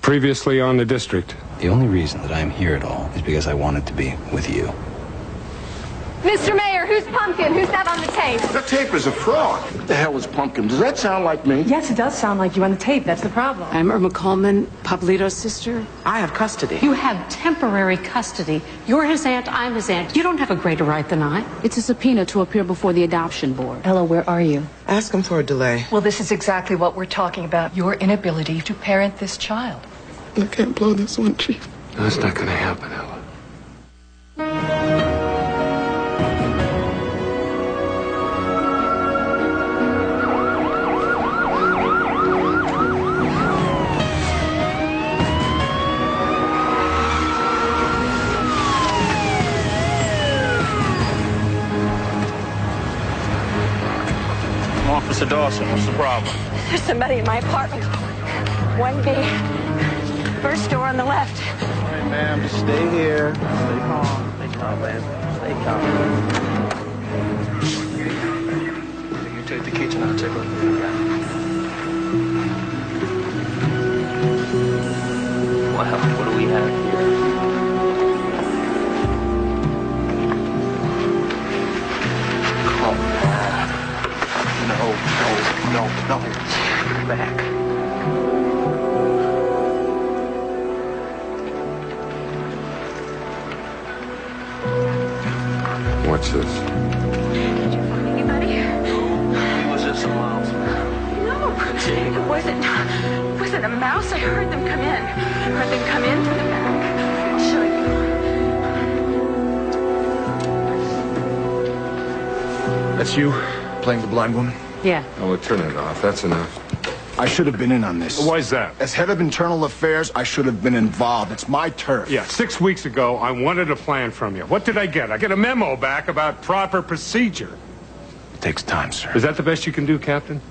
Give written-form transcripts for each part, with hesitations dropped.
Previously on the district. The only reason that I'm here at all is because I wanted to be with you. Mr. Mayor, who's Pumpkin? Who's that on the tape? The tape is a fraud. What the hell is Pumpkin? Does that sound like me? Yes, it does sound like you on the tape. That's the problem. I'm Irma Coleman, Pablito's sister. I have custody. You have temporary custody. You're his aunt, I'm his aunt. You don't have a greater right than I. It's a subpoena to appear before the adoption board. Ella, where are you? Ask him for a delay. Well, this is exactly what we're talking about. Your inability to parent this child. I can't blow this one, Chief. That's not going to happen, Ella. Officer Dawson, what's the problem? There's somebody in my apartment. 1B. First door on the left. All right, ma'am, just stay here. Stay calm. Stay calm, man. Stay calm. You take the kitchen, I'll take a look at the Well, what do we have here? Calm down. No. Back. What's this? Did you find anybody? He was just a mouse. No, it wasn't a mouse. I heard them come in. Heard them come in through the back. I'll show you. That's you, playing the blind woman? Yeah. Oh, well, turn it off. That's enough. I should have been in on this. Why's that? As head of internal affairs, I should have been involved. It's my turf. Yeah, 6 weeks ago, I wanted a plan from you. What did I get? I get a memo back about proper procedure. It takes time, sir. Is that the best you can do, Captain?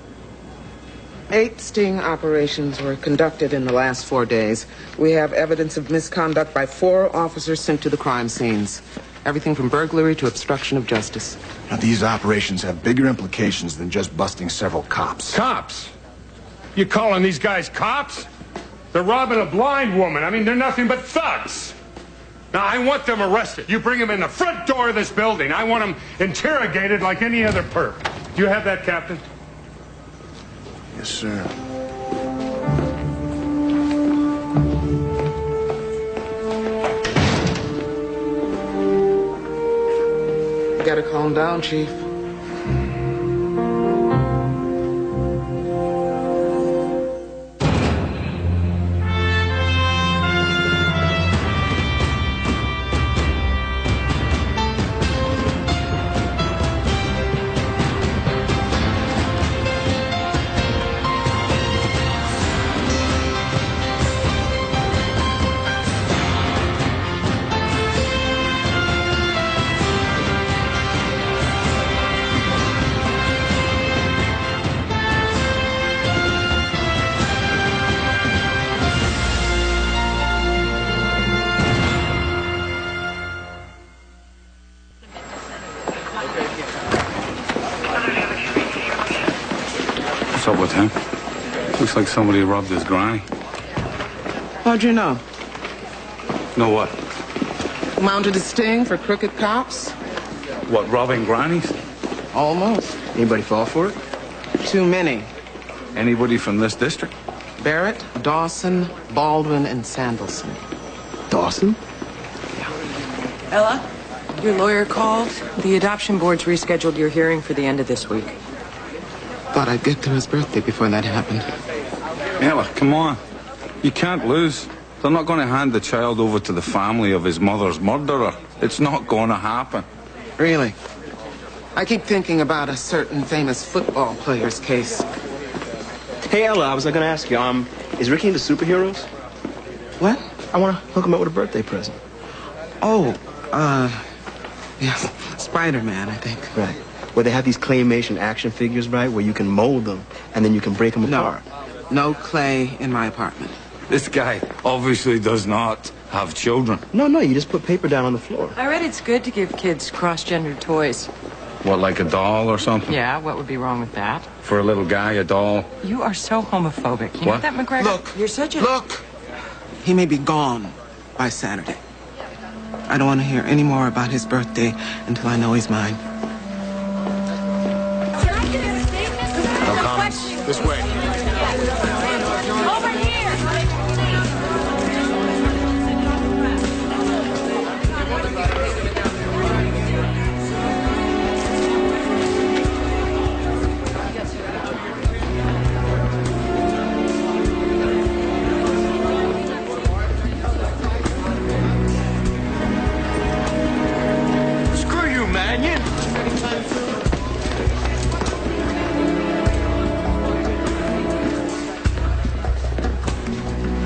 8 sting operations were conducted in the last 4 days. We have evidence of misconduct by 4 officers sent to the crime scenes. Everything from burglary to obstruction of justice. Now, these operations have bigger implications than just busting several cops. Cops? You calling these guys cops? They're robbing a blind woman. I mean, they're nothing but thugs. Now, I want them arrested. You bring them in the front door of this building. I want them interrogated like any other perp. Do you have that, Captain? Yes, sir. You gotta calm down, Chief. What's up with him? Looks like somebody robbed his granny. How'd you know? Know what? Mounted a sting for crooked cops? What, robbing grannies? Almost. Anybody fall for it? Too many. Anybody from this district? Barrett, Dawson, Baldwin, and Sandelson. Dawson? Ella, your lawyer called. The adoption board's rescheduled your hearing for the end of this week. Thought I'd get to his birthday before that happened. Ella, come on. You can't lose. They're not going to hand the child over to the family of his mother's murderer. It's not going to happen. Really? I keep thinking about a certain famous football player's case. Hey, Ella, I was going to ask you, is Ricky into superheroes? What? I want to hook him up with a birthday present. Oh, yes, Spider-Man, I think. Right. Where they have these claymation action figures, right, where you can mold them, and then you can break them apart. No clay in my apartment. This guy obviously does not have children. No, you just put paper down on the floor. I read it's good to give kids cross-gendered toys. What, like a doll or something? Yeah, what would be wrong with that? For a little guy, a doll. You are so homophobic. You know What? that, McGregor? Look. You're such a... Look! He may be gone by Saturday. I don't want to hear any more about his birthday until I know he's mine. No comments. This way. Over here! Screw you, Mannion!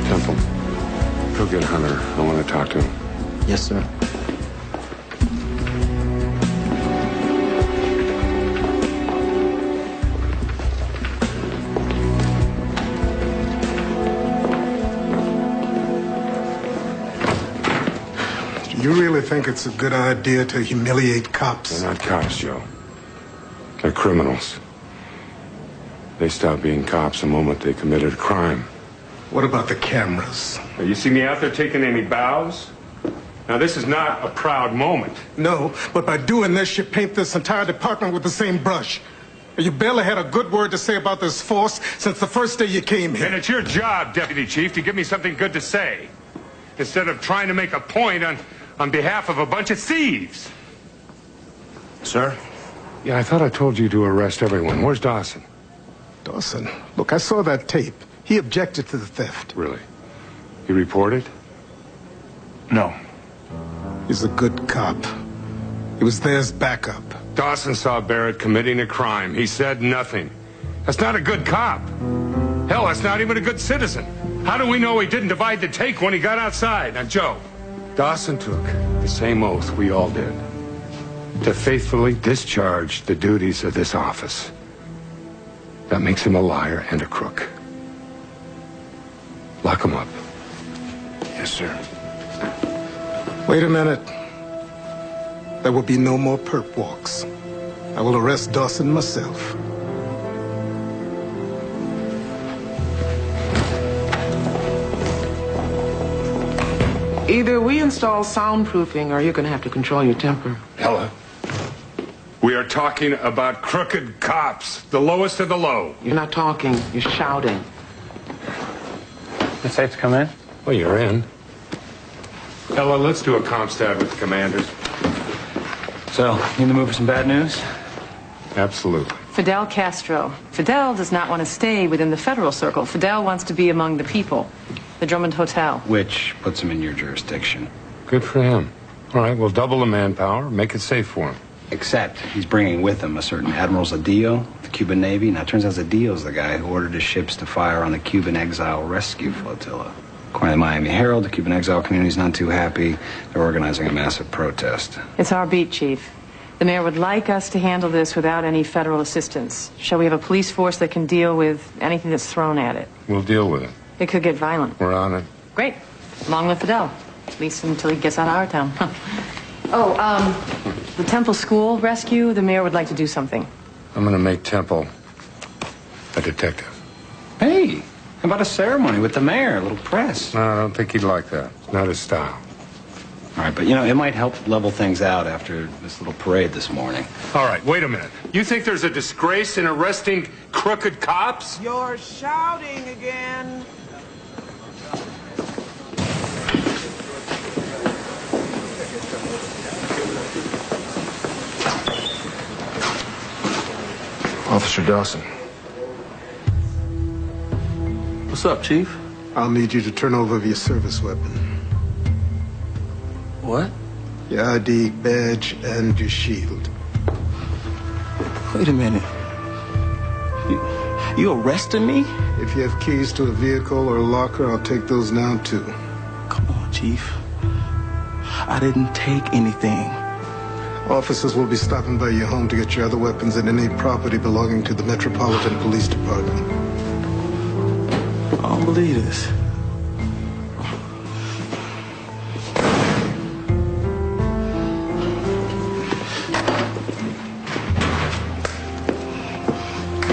Temple, go get Hunter. I want to talk to him. Yes, sir. You really think it's a good idea to humiliate cops? They're not cops, Joe. They're criminals. They stop being cops the moment they committed a crime. What about the cameras? Now, you see me out there taking any bows? Now, this is not a proud moment. No, but by doing this, you paint this entire department with the same brush. You barely had a good word to say about this force since the first day you came here. And it's your job, Deputy Chief, to give me something good to say, instead of trying to make a point on behalf of a bunch of thieves. Sir? Yeah, I thought I told you to arrest everyone. Where's Dawson? Dawson, look, I saw that tape. He objected to the theft. Really? He reported? No. He's a good cop. He was there as backup. Dawson saw Barrett committing a crime. He said nothing. That's not a good cop. Hell, that's not even a good citizen. How do we know he didn't divide the take when he got outside? Now, Joe, Dawson took the same oath we all did, to faithfully discharge the duties of this office. That makes him a liar and a crook. Lock him up. Yes, sir. Wait a minute. There will be no more perp walks. I will arrest Dawson myself. Either we install soundproofing or you're going to have to control your temper. Ella, we are talking about crooked cops, the lowest of the low. You're not talking, you're shouting. It's safe to come in? Well, you're in. Ella, let's do a comp stab with the commanders. So, you in the mood for some bad news? Absolutely. Fidel Castro. Fidel does not want to stay within the federal circle. Fidel wants to be among the people. The Drummond Hotel. Which puts him in your jurisdiction. Good for him. All right, we'll double the manpower, make it safe for him. Except he's bringing with him a certain Admiral Zedillo, the Cuban Navy. Now, it turns out Zedillo's the guy who ordered his ships to fire on the Cuban exile rescue flotilla. According to the Miami Herald, the Cuban exile community's not too happy. They're organizing a massive protest. It's our beat, Chief. The mayor would like us to handle this without any federal assistance. Shall we have a police force that can deal with anything that's thrown at it? We'll deal with it. It could get violent. We're on it. Great. Long live Fidel. At least until he gets out of our town. The Temple School rescue, the mayor would like to do something. I'm going to make Temple a detective. Hey, how about a ceremony with the mayor, a little press? No, I don't think he'd like that. It's not his style. All right, but it might help level things out after this little parade this morning. All right, wait a minute. You think there's a disgrace in arresting crooked cops? You're shouting again. Officer Dawson. What's up, Chief? I'll need you to turn over your service weapon. What? Your ID, badge, and your shield. Wait a minute. You arresting me? If you have keys to a vehicle or a locker, I'll take those now, too. Come on, Chief. I didn't take anything. Officers will be stopping by your home to get your other weapons and any property belonging to the Metropolitan Police Department. I don't believe this.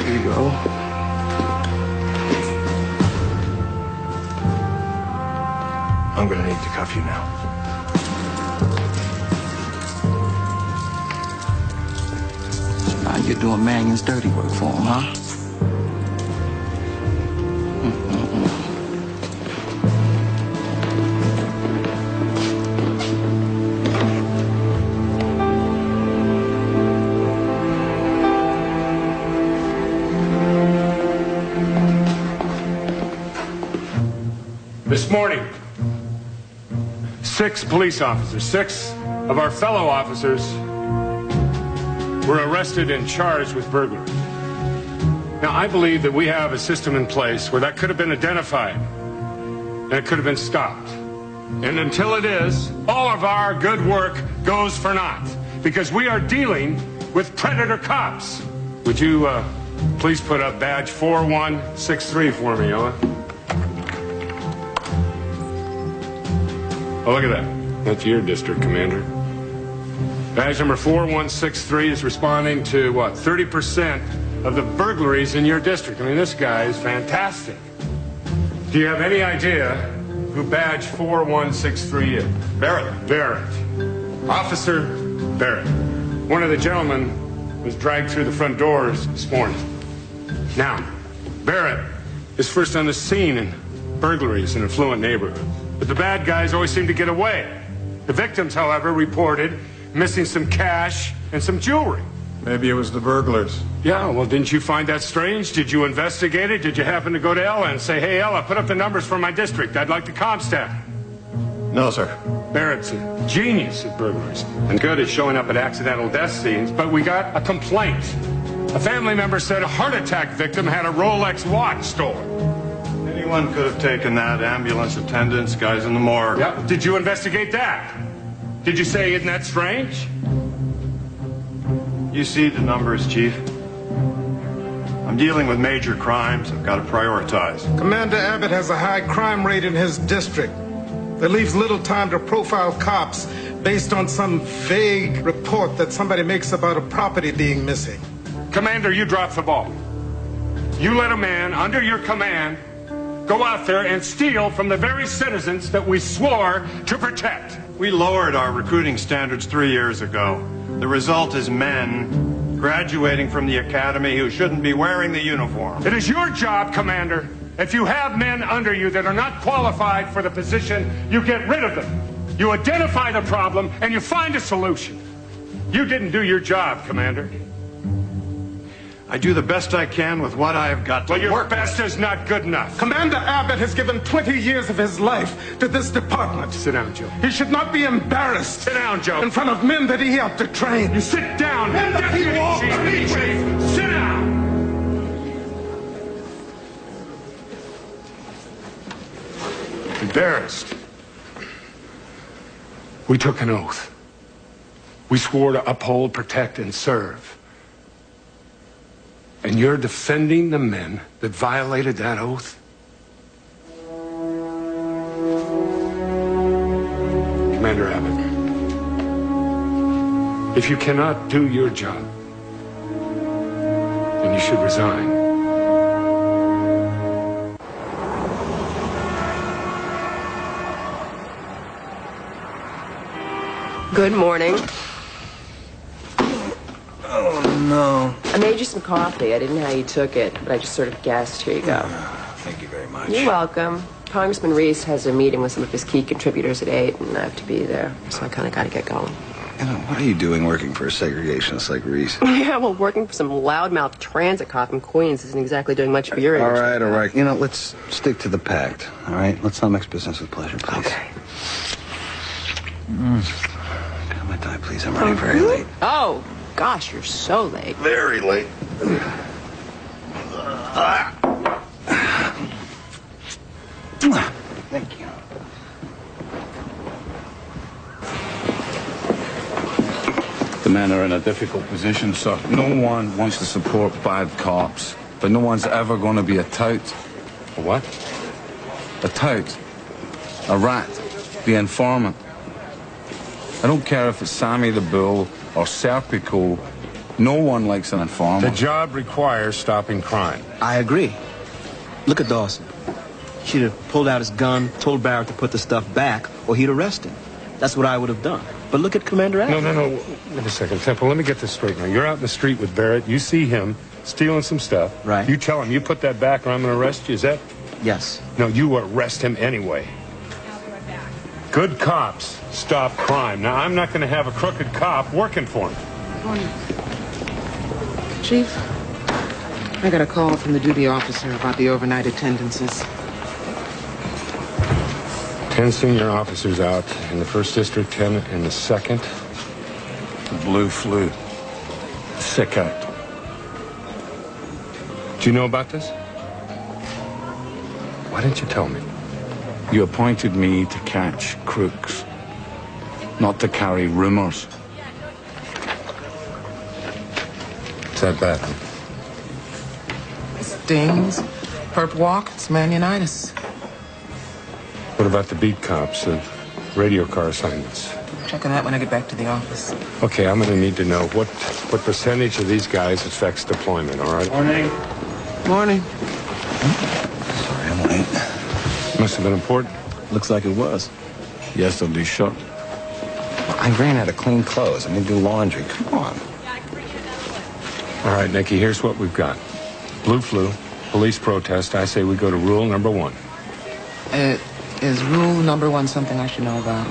Here you go. I'm gonna need to cuff you now. Now you're doing Mannion's dirty work for him, huh? This morning, 6 police officers, 6 of our fellow officers were arrested and charged with burglary. Now, I believe that we have a system in place where that could have been identified and it could have been stopped. And until it is, all of our good work goes for naught because we are dealing with predator cops. Would you please put up badge 4163 for me, Ella? Oh, look at that. That's your district, Commander. Badge number 4163 is responding to, what, 30% of the burglaries in your district. I mean, this guy is fantastic. Do you have any idea who badge 4163 is? Barrett. Barrett. Officer Barrett. One of the gentlemen was dragged through the front doors this morning. Now, Barrett is first on the scene in burglaries in affluent neighborhoods. But the bad guys always seem to get away. The victims, however, reported missing some cash and some jewelry. Maybe it was the burglars. Yeah, well, didn't you find that strange? Did you investigate it? Did you happen to go to Ella and say, hey, Ella, put up the numbers for my district. I'd like the comp staff. No, sir. Barrett's a genius at burglaries and good at showing up at accidental death scenes, but we got a complaint. A family member said a heart attack victim had a Rolex watch stolen. Anyone could have taken that. Ambulance attendants, guys in the morgue. Yeah. Did you investigate that? Did you say, isn't that strange? You see the numbers, Chief. I'm dealing with major crimes. I've got to prioritize. Commander Abbott has a high crime rate in his district. That leaves little time to profile cops based on some vague report that somebody makes about a property being missing. Commander, you dropped the ball. You let a man under your command go out there and steal from the very citizens that we swore to protect. We lowered our recruiting standards 3 years ago. The result is men graduating from the academy who shouldn't be wearing the uniform. It is your job, Commander. If you have men under you that are not qualified for the position, you get rid of them. You identify the problem and you find a solution. You didn't do your job, Commander. I do the best I can with what I have got to work. Well, your best with. is not good enough. Commander Abbott has given 20 years of his life to this department. Sit down, Joe. He should not be embarrassed. Sit down, Joe. In front of men that he helped to train. You sit down. Deputy Chief. Sit down. Embarrassed. We took an oath. We swore to uphold, protect, and serve. And you're defending the men that violated that oath? Commander Abbott, if you cannot do your job, then you should resign. Good morning. Oh, no. I made you some coffee. I didn't know how you took it, but I just sort of guessed. Here you go. Thank you very much. You're welcome. Congressman Reese has a meeting with some of his key contributors at 8, and I have to be there, so I kind of got to get going. You know, what are you doing working for a segregationist like Reese? Yeah, well, working for some loudmouth transit cop in Queens isn't exactly doing much for your image. All right. You know, let's stick to the pact, all right? Let's not mix business with pleasure, please. Okay. Got my tie, please. I'm running very late. Oh, gosh, you're so late. Very late. Thank you. The men are in a difficult position, sir. No one wants to support bad cops, but no one's ever going to be a tout. A what? A tout. A rat. The informant. I don't care if it's Sammy the Bull or Serpico. No one likes an informant. The job requires stopping crime. I agree. Look at Dawson. She'd have pulled out his gun, told Barrett to put the stuff back, or he'd arrest him. That's what I would have done. But look at Commander Adams. No. Wait a second, Temple. Let me get this straight now. You're out in the street with Barrett. You see him stealing some stuff. Right. You tell him you put that back or I'm going to arrest you. Is that? Yes. No, you arrest him anyway. Good cops stop crime. Now, I'm not going to have a crooked cop working for me. Chief, I got a call from the duty officer about the overnight attendances. 10 senior officers out in the 1st District, 10 in the 2nd. The blue flu. Sick out. Do you know about this? Why didn't you tell me? You appointed me to catch crooks, not to carry rumors. Is that bad? Stings, perp walk, it's manionitis. What about the beat cops, the radio car assignments? Check on that when I get back to the office. Okay, I'm going to need to know what percentage of these guys affects deployment, all right? Morning. Morning. Sorry, I'm late. Must have been important. Looks like it was. Yesterday shot. I ran out of clean clothes. I need to do laundry. Come on. All right, Nikki, here's what we've got. Blue flu, police protest. I say we go to rule number 1. Is rule number 1 something I should know about?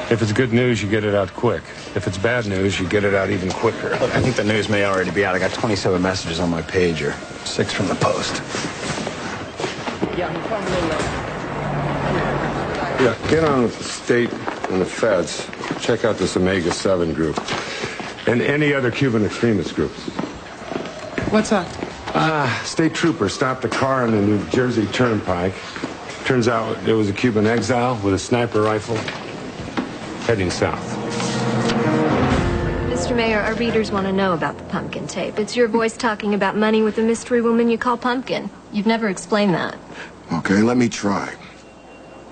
If it's good news, you get it out quick. If it's bad news, you get it out even quicker. Look, I think the news may already be out. I got 27 messages on my pager. 6 from the post. Yeah, I'm coming in now. Yeah, get on with the state and the feds. Check out this Omega-7 group. And any other Cuban extremist groups. What's up? State trooper stopped a car on the New Jersey Turnpike. Turns out there was a Cuban exile with a sniper rifle heading south. Mr. Mayor, our readers want to know about the pumpkin tape. It's your voice talking about money with a mystery woman you call Pumpkin. You've never explained that. Okay, let me try.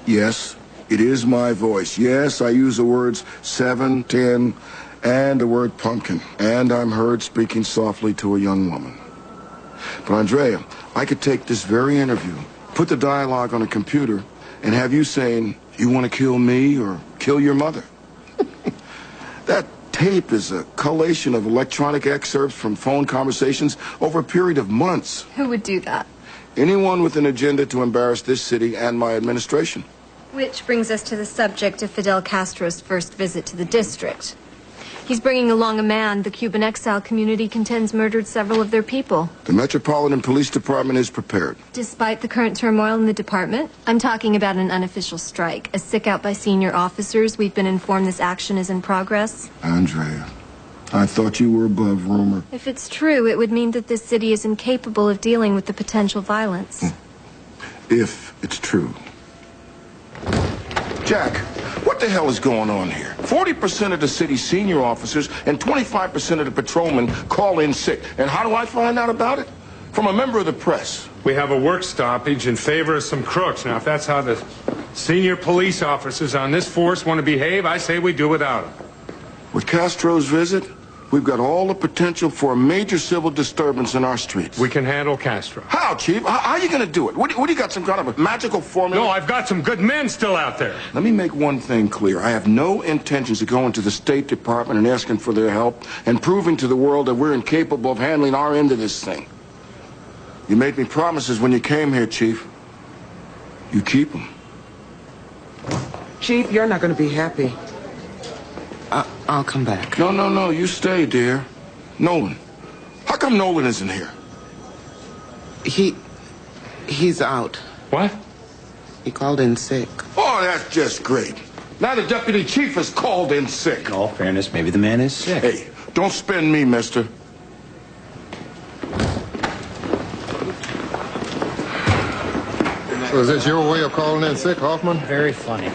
Yes, it is my voice. Yes, I use the words 7, 10, and the word pumpkin. And I'm heard speaking softly to a young woman. But Andrea, I could take this very interview, put the dialogue on a computer, and have you saying, you want to kill me or kill your mother? That tape is a collation of electronic excerpts from phone conversations over a period of months. Who would do that? Anyone with an agenda to embarrass this city and my administration. Which brings us to the subject of Fidel Castro's first visit to the district. He's bringing along a man the Cuban exile community contends murdered several of their people. The Metropolitan Police Department is prepared. Despite the current turmoil in the department, I'm talking about an unofficial strike. A sick out by senior officers. We've been informed this action is in progress. Andrea, I thought you were above rumor. If it's true, it would mean that this city is incapable of dealing with the potential violence. If it's true. Jack, what the hell is going on here? 40% of the city's senior officers and 25% of the patrolmen call in sick. And how do I find out about it? From a member of the press. We have a work stoppage in favor of some crooks. Now, if that's how the senior police officers on this force want to behave, I say we do without them. With Castro's visit, we've got all the potential for a major civil disturbance in our streets. We can handle Castro. How, Chief? How are you going to do it? What do you got, some kind of a magical formula? No, I've got some good men still out there. Let me make one thing clear. I have no intentions of going to the State Department and asking for their help and proving to the world that we're incapable of handling our end of this thing. You made me promises when you came here, Chief. You keep them. Chief, you're not going to be happy. I'll come back. No, you stay, dear. Nolan. How come Nolan isn't here? He's out. What? He called in sick. Oh, that's just great. Now the deputy chief is called in sick. In all fairness, maybe the man is sick. Hey, don't spin me, mister. So is this your way of calling in sick, Hoffman? Very funny.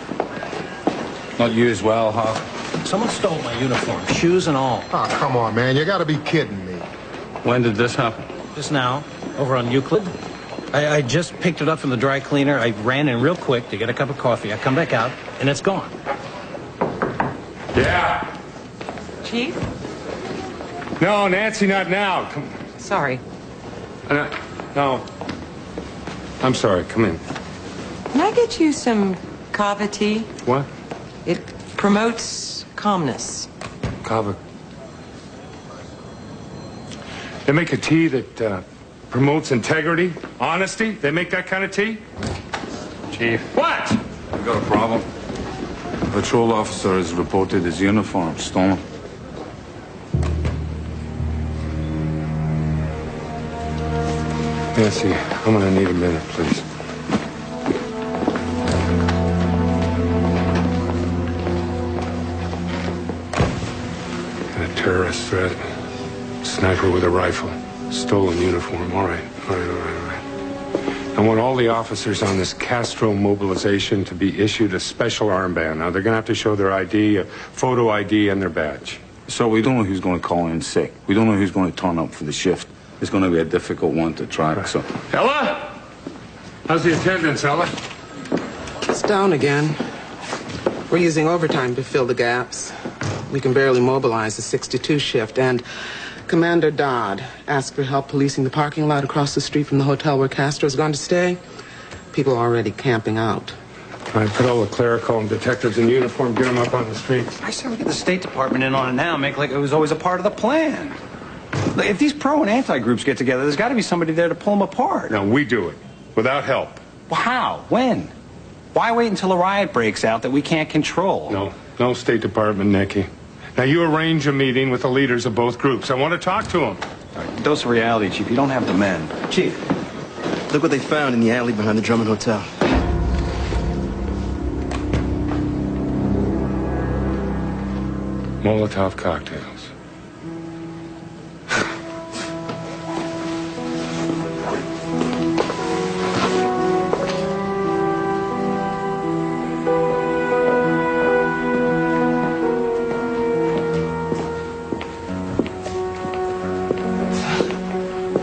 Not you as well, Hoff. Someone stole my uniform, shoes and all. Oh, come on, man. You gotta be kidding me. When did this happen? Just now, over on Euclid. I just picked it up from the dry cleaner. I ran in real quick to get a cup of coffee. I come back out, and it's gone. Yeah. Chief? No, Nancy, not now. Sorry. No. I'm sorry. Come in. Can I get you some kava tea? What? It promotes calmness. Kava. They make a tea that promotes integrity, honesty. They make that kind of tea? Chief. What? We've got a problem. A patrol officer has reported his uniform stolen. Nancy, I'm gonna need a minute, please. Got a terrorist threat. Sniper with a rifle. Stolen uniform. All right. I want all the officers on this Castro mobilization to be issued a special armband. Now, they're going to have to show their ID, a photo ID, and their badge. So we don't know who's going to call in sick. We don't know who's going to turn up for the shift. It's going to be a difficult one to track, so... Ella? How's the attendance, Ella? It's down again. We're using overtime to fill the gaps. We can barely mobilize the 62 shift, and Commander Dodd asked for help policing the parking lot across the street from the hotel where Castro's going to stay. People are already camping out. All right, put all the clerical and detectives in uniform, get them up on the streets. I say we get the State Department in on it now, make like it was always a part of the plan. Look, if these pro and anti groups get together, there's got to be somebody there to pull them apart. No, we do it. Without help. Well, how? When? Why wait until a riot breaks out that we can't control? No State Department, Nicky. Now, you arrange a meeting with the leaders of both groups. I want to talk to them. Right, dose of reality, Chief. You don't have the men. Chief, look what they found in the alley behind the Drummond Hotel. Molotov cocktails.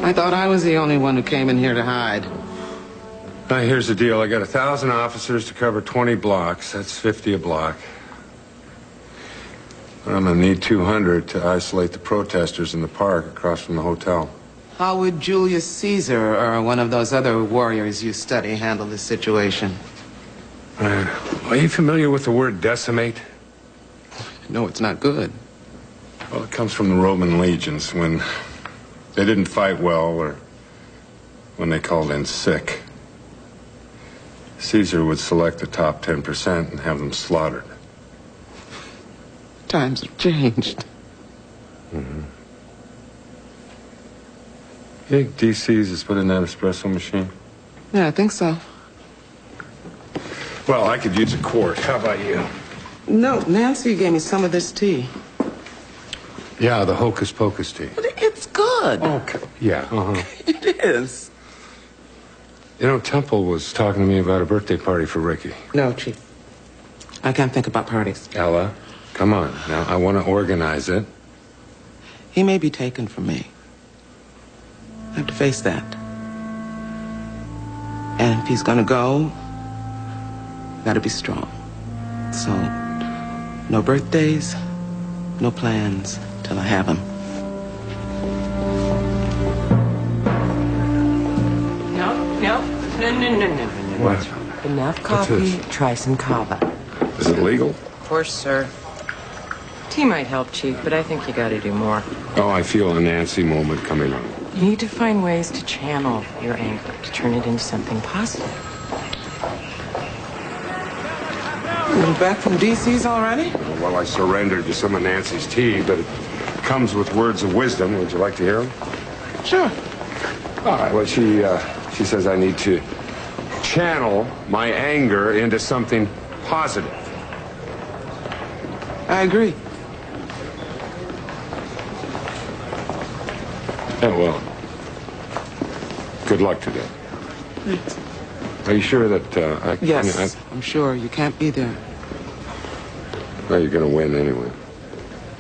I thought I was the only one who came in here to hide. Now, here's the deal. I got 1,000 officers to cover 20 blocks. That's 50 a block. I'm gonna need 200 to isolate the protesters in the park across from the hotel. How would Julius Caesar or one of those other warriors you study handle this situation? Are you familiar with the word decimate? No, it's not good. Well, it comes from the Roman legions when they didn't fight well or when they called in sick. Caesar would select the top 10% and have them slaughtered. Times have changed. Mm-hmm. You think DC's is put in that espresso machine? Yeah, I think so. Well, I could use a quart. How about you? No, Nancy gave me some of this tea. Yeah, the hocus pocus tea. But it's good. Okay. Yeah, It is. You know, Temple was talking to me about a birthday party for Ricky. No, Chief. I can't think about parties. Ella, come on. Now, I want to organize it. He may be taken from me. I have to face that. And if he's gonna go, gotta be strong. So, no birthdays, no plans till I have him. No. What? Enough coffee, try some kava. Is it legal? Of course, sir. Tea might help, Chief, but I think you gotta do more. Oh, I feel a Nancy moment coming on. You need to find ways to channel your anger, to turn it into something positive. You back from DC's already? Well, I surrendered to some of Nancy's tea, but it comes with words of wisdom. Would you like to hear them? Sure. All right. Well, she says I need to channel my anger into something positive. I agree. Oh, well. Good luck today. Thanks. Are you sure that, Yes, I'm sure. You can't be there. Well, you're going to win anyway.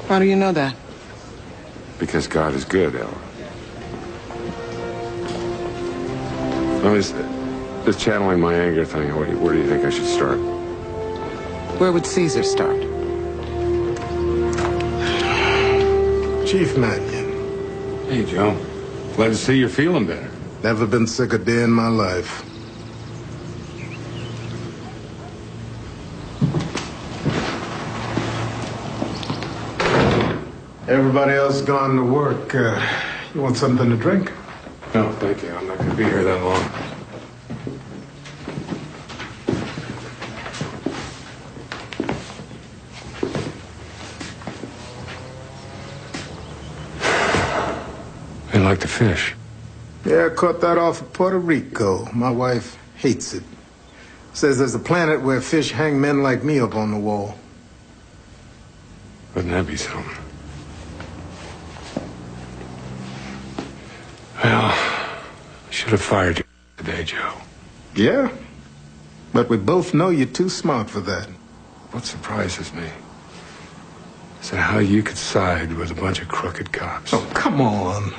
How do you know that? Because God is good, Ella. Well, this channeling my anger thing, where do you think I should start? Where would Caesar start? Chief Mannion. Hey, Joe. Glad to see you're feeling better. Never been sick a day in my life. Everybody else gone to work. You want something to drink? No, thank you. I'm not going to be here that long. I like to fish. Yeah, I caught that off of Puerto Rico. My wife hates it. Says there's a planet where fish hang men like me up on the wall. Wouldn't that be something? Well, I should have fired you today, Joe. Yeah? But we both know you're too smart for that. What surprises me is how you could side with a bunch of crooked cops. Oh, come on.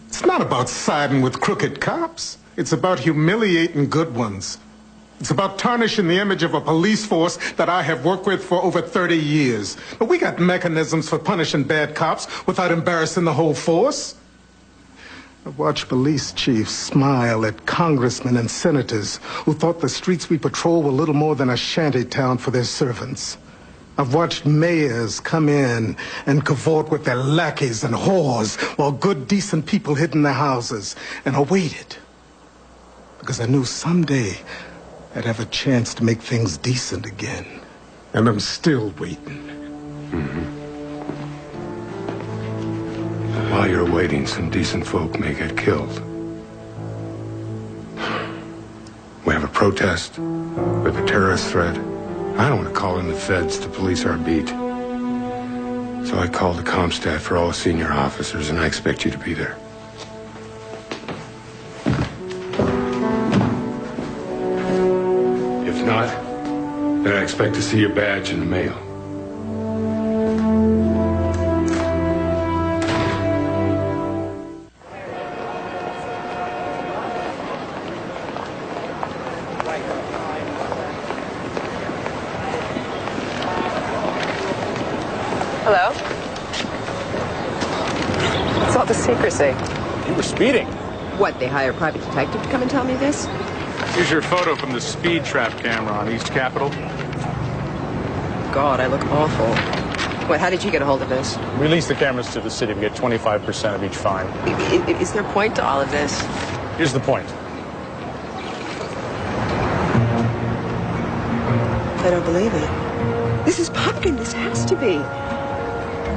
It's not about siding with crooked cops. It's about humiliating good ones. It's about tarnishing the image of a police force that I have worked with for over 30 years. But we got mechanisms for punishing bad cops without embarrassing the whole force. I've watched police chiefs smile at congressmen and senators who thought the streets we patrol were little more than a shanty town for their servants. I've watched mayors come in and cavort with their lackeys and whores while good, decent people hid in their houses. And I waited because I knew someday I'd have a chance to make things decent again. And I'm still waiting. While you're waiting, some decent folk may get killed. We have a protest. We have a terrorist threat. I don't want to call in the feds to police our beat. So I called the ComStat for all senior officers, and I expect you to be there. If not, then I expect to see your badge in the mail. Hello? What's all the secrecy? You were speeding. What, they hire a private detective to come and tell me this? Here's your photo from the speed trap camera on East Capitol. God, I look awful. What, how did you get a hold of this? Release the cameras to the city. We get 25% of each fine. Is there a point to all of this? Here's the point. I don't believe it. This is Pumpkin. This has to be.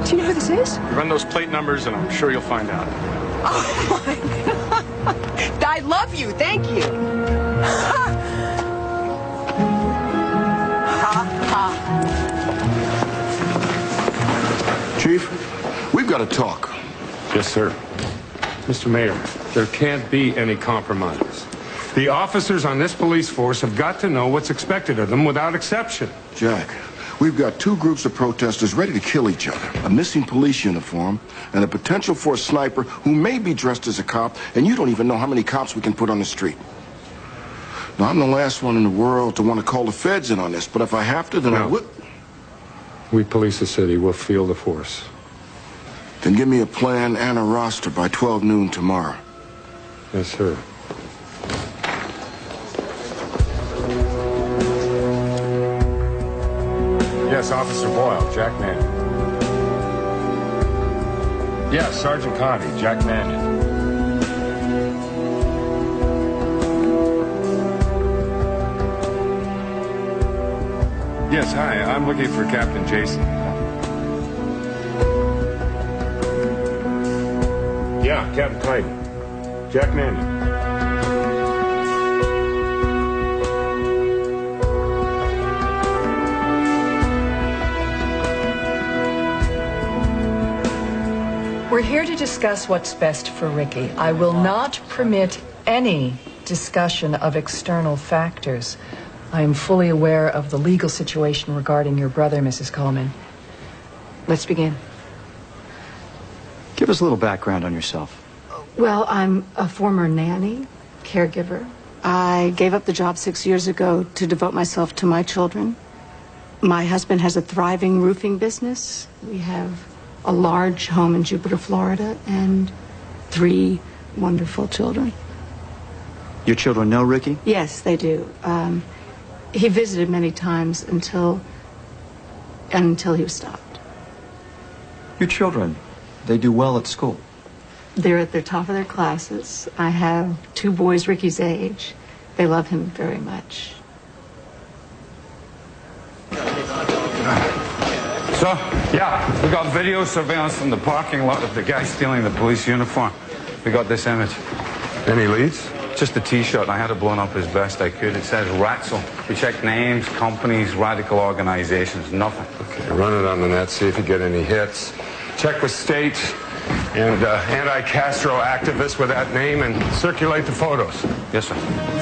Do you know who this is? You run those plate numbers, and I'm sure you'll find out. Oh, my God. I love you. Thank you. Chief, we've got to talk. Yes, sir. Mr. Mayor, there can't be any compromise. The officers on this police force have got to know what's expected of them without exception. Jack, we've got two groups of protesters ready to kill each other. A missing police uniform and a potential for a sniper who may be dressed as a cop, and you don't even know how many cops we can put on the street. Now, I'm the last one in the world to want to call the feds in on this, but if I have to, then I will. We police the city. We'll field the force. Then give me a plan and a roster by 12 noon tomorrow. Yes, sir. Yes, Officer Boyle, Jack Manning. Yes, Sergeant Conti, Jack Manning. Yes, hi, I'm looking for Captain Jason. Yeah, Captain Clayton. Jack Manning. We're here to discuss what's best for Ricky. I will not permit any discussion of external factors. I am fully aware of the legal situation regarding your brother, Mrs. Coleman. Let's begin. Give us a little background on yourself. Well, I'm a former nanny, caregiver. I gave up the job 6 years ago to devote myself to my children. My husband has a thriving roofing business. We have a large home in Jupiter, Florida, and 3 wonderful children. Your children know Ricky? Yes, they do. He visited many times until he was stopped. Your children, They do well at school. They're at the top of their classes. I have 2 boys Ricky's age. They love him very much. So, yeah, we got video surveillance from the parking lot of the guy stealing the police uniform. We got this image. Any leads? Just a T-shirt, and I had it blown up as best I could. It says Ratzel. We checked names, companies, radical organizations, nothing. Okay, run it on the net, see if you get any hits. Check with state and anti-Castro activists with that name and circulate the photos. Yes, sir.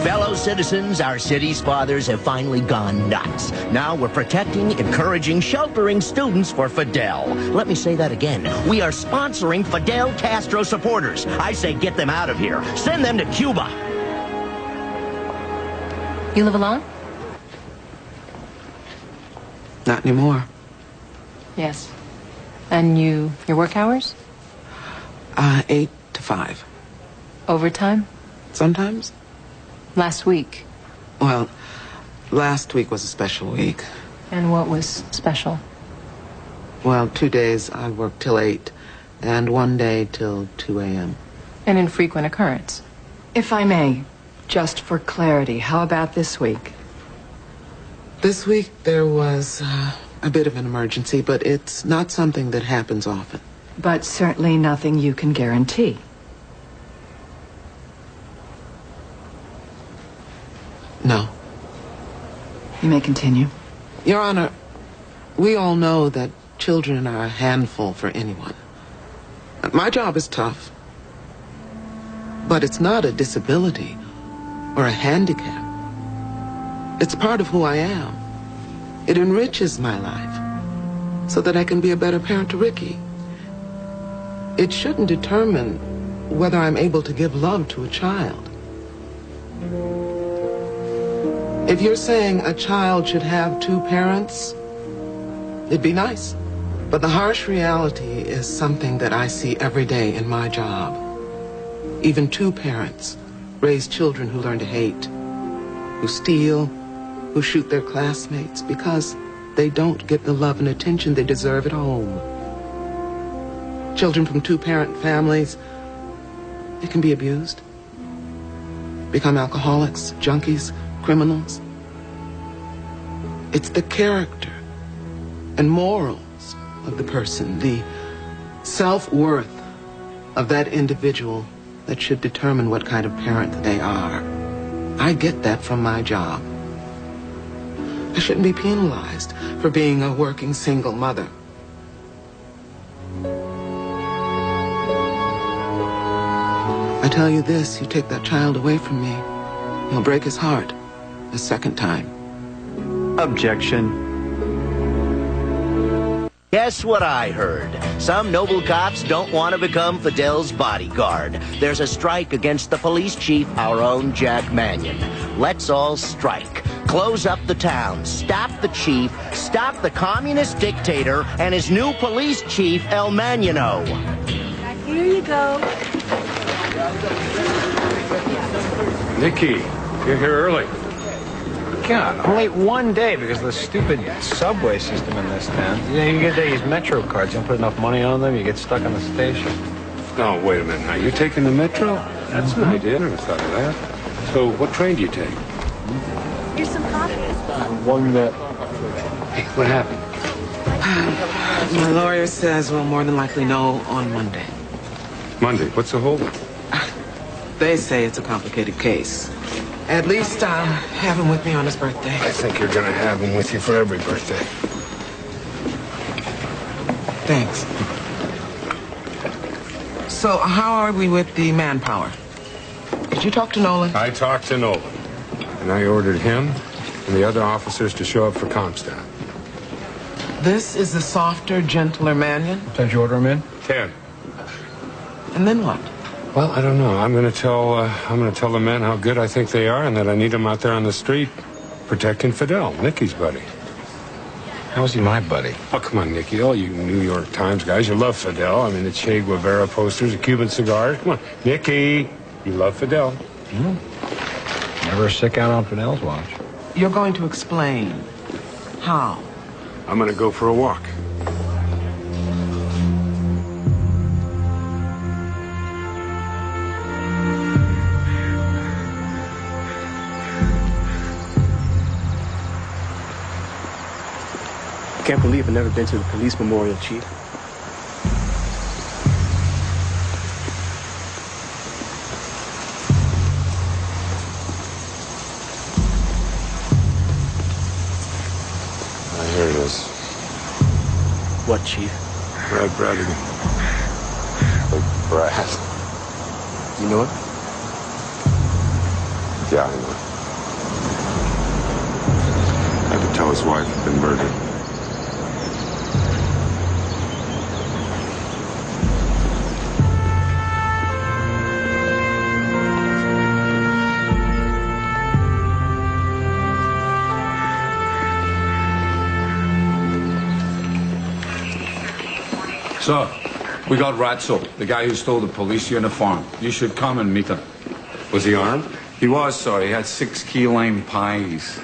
Fellow citizens, our city's fathers have finally gone nuts. Now we're protecting, encouraging, sheltering students for Fidel. Let me say that again. We are sponsoring Fidel Castro supporters. I say get them out of here. Send them to Cuba. You live alone? Not anymore. Yes. And your work hours? 8 to 5. Overtime? Sometimes. Last week? Well, last week was a special week. And what was special? Well, 2 days I worked till 8, and 1 day till 2 a.m. An infrequent occurrence. If I may, just for clarity, how about this week? This week there was a bit of an emergency, but it's not something that happens often. But certainly nothing you can guarantee. No. You may continue. Your Honor, we all know that children are a handful for anyone. My job is tough, but it's not a disability or a handicap. It's part of who I am. It enriches my life so that I can be a better parent to Ricky. It shouldn't determine whether I'm able to give love to a child. If you're saying a child should have 2 parents, it'd be nice. But the harsh reality is something that I see every day in my job. Even 2 parents raise children who learn to hate, who steal, who shoot their classmates because they don't get the love and attention they deserve at home. Children from 2-parent families, they can be abused, become alcoholics, junkies, criminals. It's the character and morals of the person, the self-worth of that individual that should determine what kind of parent they are. I get that from my job. I shouldn't be penalized for being a working single mother. I tell you this, you take that child away from me, you'll break his heart a second time. Objection. Guess what I heard? Some noble cops don't want to become Fidel's bodyguard. There's a strike against the police chief, our own Jack Mannion. Let's all strike. Close up the town, stop the chief, stop the communist dictator and his new police chief, El Manino. Here you go. Nikki, you're here early. God, only 1 day because of the stupid subway system in this town. You know, you get these Metro cards, you don't put enough money on them, you get stuck on the station. No, wait a minute now. You're taking the Metro? That's an idea. I never thought of that. So what train do you take? Here's some coffee. One minute. Hey, what happened? My lawyer says we'll more than likely know on Monday. Monday? What's the holdup? They say it's a complicated case. At least I'll have him with me on his birthday. I think you're going to have him with you for every birthday. Thanks. So, how are we with the manpower? Did you talk to Nolan? I talked to Nolan, and I ordered him and the other officers to show up for Comstock. This is the softer, gentler Mannion? Did you order him in? 10. And then what? Well, I don't know. I'm going to tell the men how good I think they are and that I need them out there on the street protecting Fidel, Nicky's buddy. How is he my buddy? Oh, come on, Nicky. All you New York Times guys, you love Fidel. I mean, the Che Guevara posters, the Cuban cigars. Come on, Nicky, you love Fidel. Never a sick out on Fidel's watch. You're going to explain how? I'm going to go for a walk. can't believe I've never been to the police memorial, Chief. Here it is. What, Chief? Brad Bradigan. Big Brad. You know it? Yeah, I know. I could tell his wife had been murdered. So, we got Ratso, the guy who stole the police uniform. You should come and meet him. Was he armed? He was, sir. He had 6 key lime pies.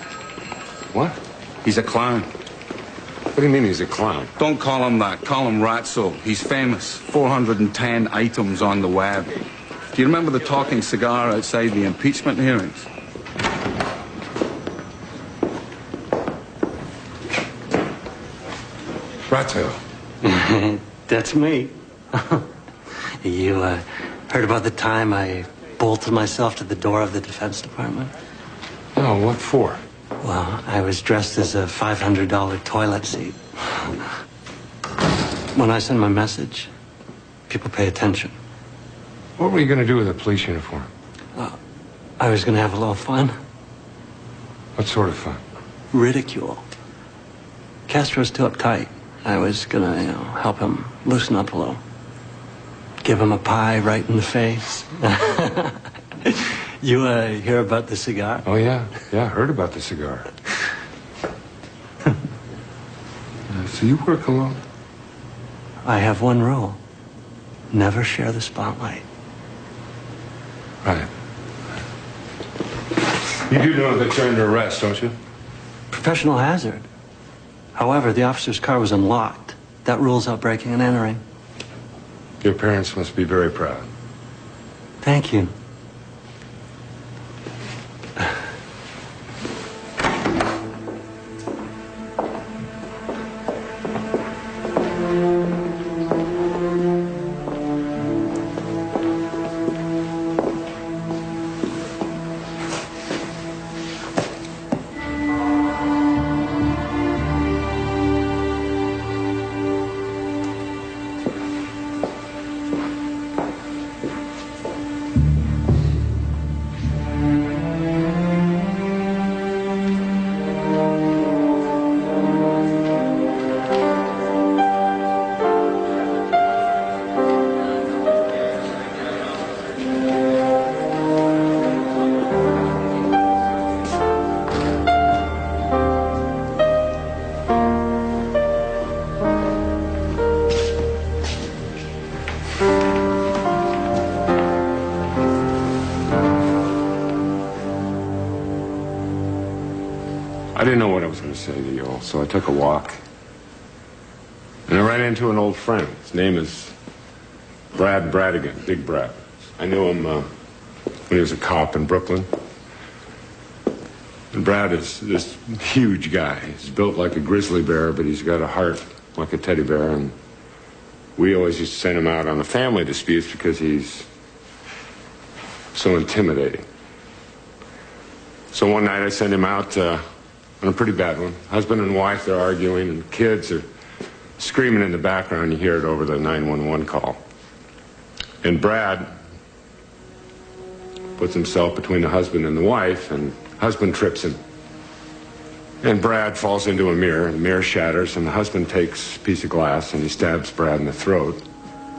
What? He's a clown. What do you mean he's a clown? Don't call him that. Call him Ratso. He's famous. 410 items on the web. Do you remember the talking cigar outside the impeachment hearings? Ratso. That's me. You heard about the time I bolted myself to the door of the Defense Department? No, what for? Well, I was dressed as a $500 toilet seat. When I send my message, people pay attention. What were you going to do with a police uniform? I was going to have a little fun. What sort of fun? Ridicule. Castro's too uptight. I was going to, help him loosen up a little. Give him a pie right in the face. You hear about the cigar? Oh, yeah. Yeah, I heard about the cigar. So you work alone? I have one rule. Never share the spotlight. Right. You do know that you're under arrest, don't you? Professional hazard. However, the officer's car was unlocked. That rules out breaking and entering. Your parents must be very proud. Thank you. I didn't know what I was going to say to you all, so I took a walk. And I ran into an old friend. His name is Brad Bradigan, Big Brad. I knew him when he was a cop in Brooklyn. And Brad is this huge guy. He's built like a grizzly bear, but he's got a heart like a teddy bear. And we always used to send him out on the family disputes because he's so intimidating. So one night I sent him out on a pretty bad one. Husband and wife, they're arguing, and kids are screaming in the background. You hear it over the 911 call. And Brad puts himself between the husband and the wife, and husband trips him. And Brad falls into a mirror, and the mirror shatters, and the husband takes a piece of glass, and he stabs Brad in the throat.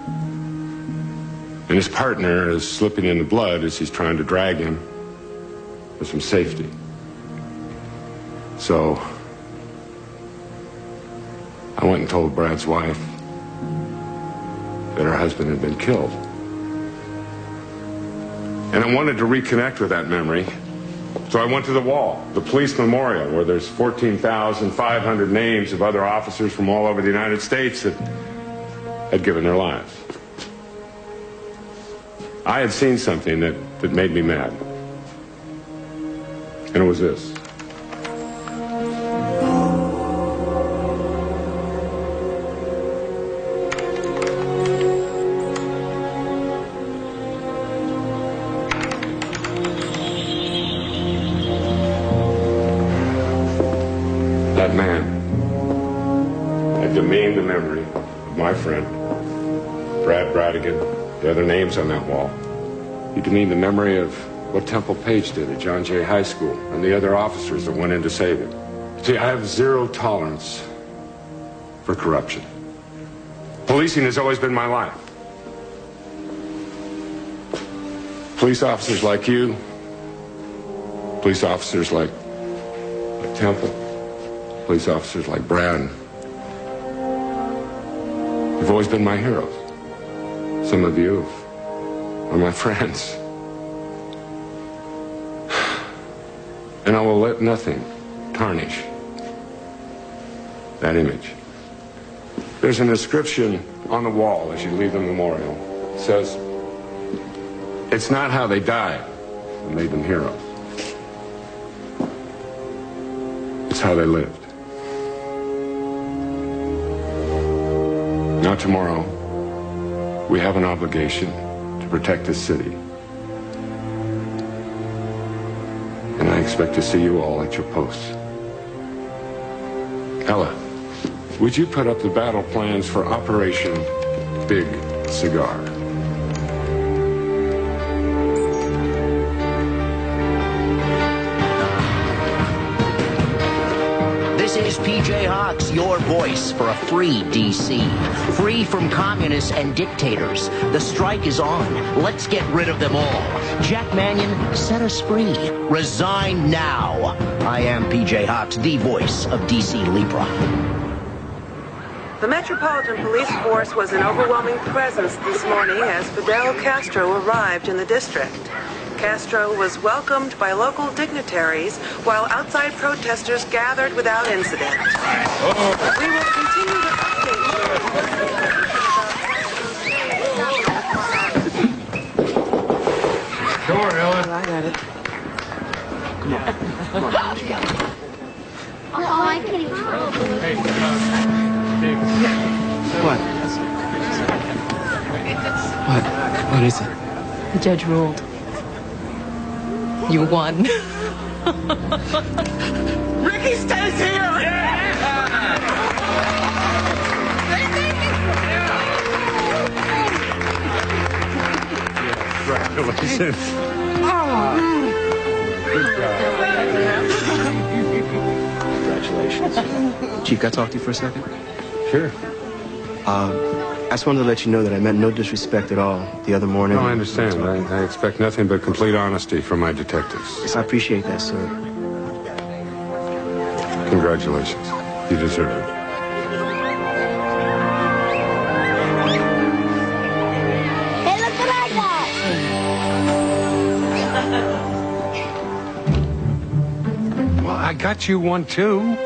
And his partner is slipping in the blood as he's trying to drag him for some safety. So I went and told Brad's wife that her husband had been killed. And I wanted to reconnect with that memory. So I went to the wall, the police memorial, where there's 14,500 names of other officers from all over the United States that had given their lives. I had seen something that made me mad. And it was this. demean the memory of my friend, Brad Bradigan, the other names on that wall. You demean the memory of what Temple Page did at John Jay High School and the other officers that went in to save him. See, I have zero tolerance for corruption. Policing has always been my life. Police officers like you, police officers like Temple, police officers like Brad, you've always been my heroes. Some of you are my friends. And I will let nothing tarnish that image. There's an inscription on the wall as you leave the memorial. It says, "It's not how they died that made them heroes. It's how they lived." Now tomorrow, we have an obligation to protect this city. And I expect to see you all at your posts. Ella, would you put up the battle plans for Operation Big Cigar? This is PJ Hawks, your voice for a free D.C. Free from communists and dictators. The strike is on. Let's get rid of them all. Jack Mannion, set us free. Resign now. I am PJ Hawks, the voice of D.C. Libra. The Metropolitan Police Force was an overwhelming presence this morning as Fidel Castro arrived in the district. Castro was welcomed by local dignitaries while outside protesters gathered without incident. We will continue to update you. Sure, Ella. I got it. Come on. Come on. Oh, I can't even. What? What is it? The judge ruled. You won. Ricky stays here! Congratulations. Good job. Congratulations. Chief, can I talk to you for a second? Sure. I just wanted to let you know that I meant no disrespect at all the other morning. No, I understand. I expect nothing but complete honesty from my detectives. Yes, I appreciate that, sir. Congratulations. You deserve it. Hey, look what I got! Well, I got you one, too.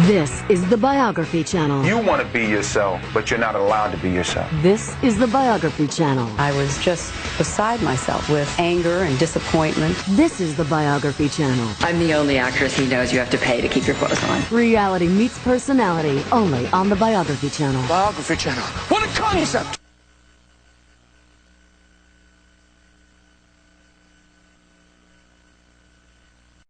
This is the Biography Channel. You want to be yourself, but you're not allowed to be yourself. This is the Biography Channel. I was just beside myself with anger and disappointment. This is the Biography Channel. I'm the only actress he knows you have to pay to keep your clothes on. Reality meets personality, only on the Biography Channel. Biography Channel. What a concept!